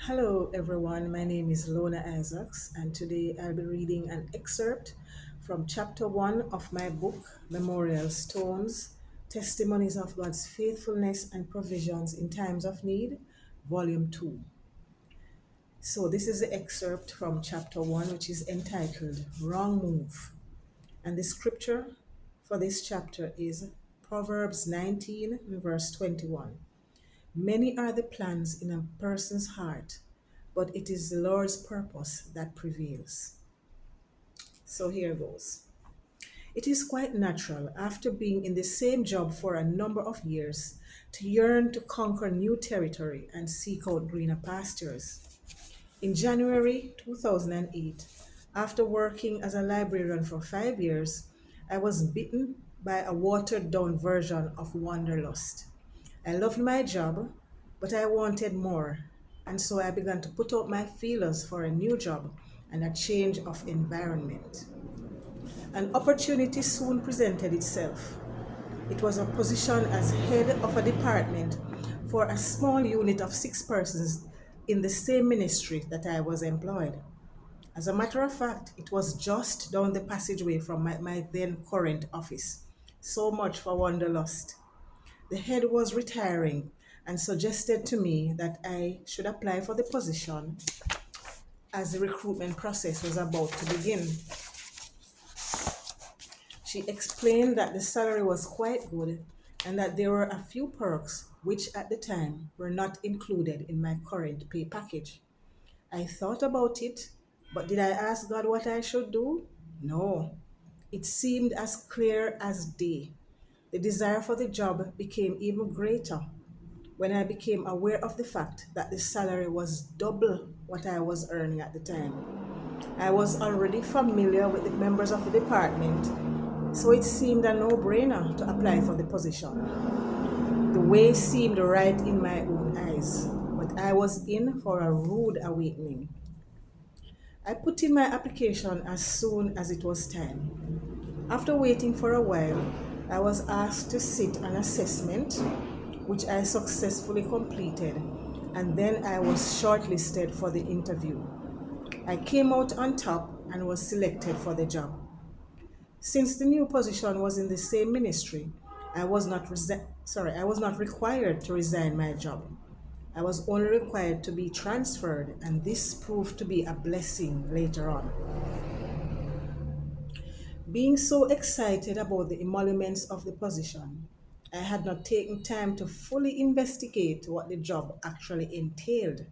Hello, everyone. My name is Lona Isaacs, and today I'll be reading an excerpt from chapter 1 of my book, Memorial Stones Testimonies of God's Faithfulness and Provisions in Times of Need, Volume 2. So, this is the excerpt from chapter 1, which is entitled Wrong Move. And the scripture for this chapter is Proverbs 19, verse 21. Many are the plans in a person's heart, but it is the Lord's purpose that prevails. So here goes. It is quite natural, after being in the same job for a number of years, to yearn to conquer new territory and seek out greener pastures. In January 2008, after working as a librarian for 5 years, I was bitten by a watered down version of wanderlust. I loved my job, but I wanted more, and so I began to put out my feelers for a new job and a change of environment. An opportunity soon presented itself. It was a position as head of a department for a small unit of 6 persons in the same ministry that I was employed. As a matter of fact, it was just down the passageway from my then current office. So much for wanderlust. The head was retiring and suggested to me that I should apply for the position as the recruitment process was about to begin. She explained that the salary was quite good and that there were a few perks which at the time were not included in my current pay package. I thought about it, but did I ask God what I should do? No. It seemed as clear as day. The desire for the job became even greater when I became aware of the fact that the salary was double what I was earning at the time. I was already familiar with the members of the department, so it seemed a no brainer to apply for the position. The way seemed right in my own eyes, but I was in for a rude awakening. I put in my application as soon as it was time. After waiting for a while, I was asked to sit an assessment, which I successfully completed, and then I was shortlisted for the interview. I came out on top and was selected for the job. Since the new position was in the same ministry, I was not required to resign my job. I was only required to be transferred, and this proved to be a blessing later on. Being so excited about the emoluments of the position, I had not taken time to fully investigate what the job actually entailed.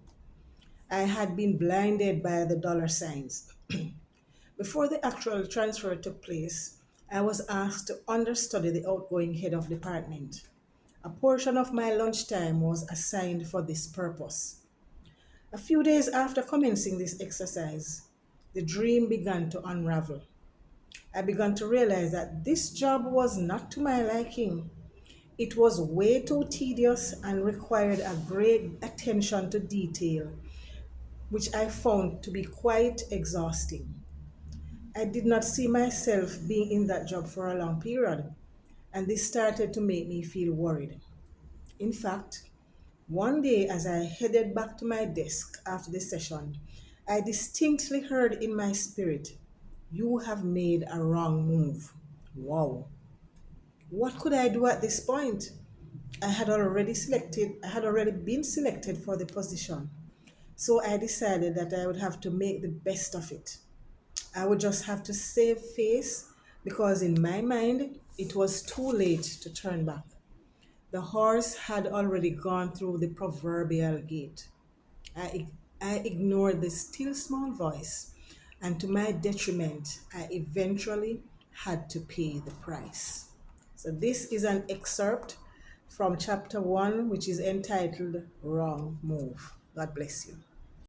I had been blinded by the dollar signs. Before the actual transfer took place, I was asked to understudy the outgoing head of department. A portion of my lunchtime was assigned for this purpose. A few days after commencing this exercise, the dream began to unravel. I began to realize that this job was not to my liking. It was way too tedious and required a great attention to detail, which I found to be quite exhausting. I did not see myself being in that job for a long period, and this started to make me feel worried. In fact, one day as I headed back to my desk after the session, I distinctly heard in my spirit, "You have made a wrong move." Wow. What could I do at this point? I had already been selected for the position. So I decided that I would have to make the best of it. I would just have to save face because in my mind it was too late to turn back. The horse had already gone through the proverbial gate. I ignored the still small voice, and to my detriment, I eventually had to pay the price. So, this is an excerpt from chapter 1, which is entitled Wrong Move. God bless you.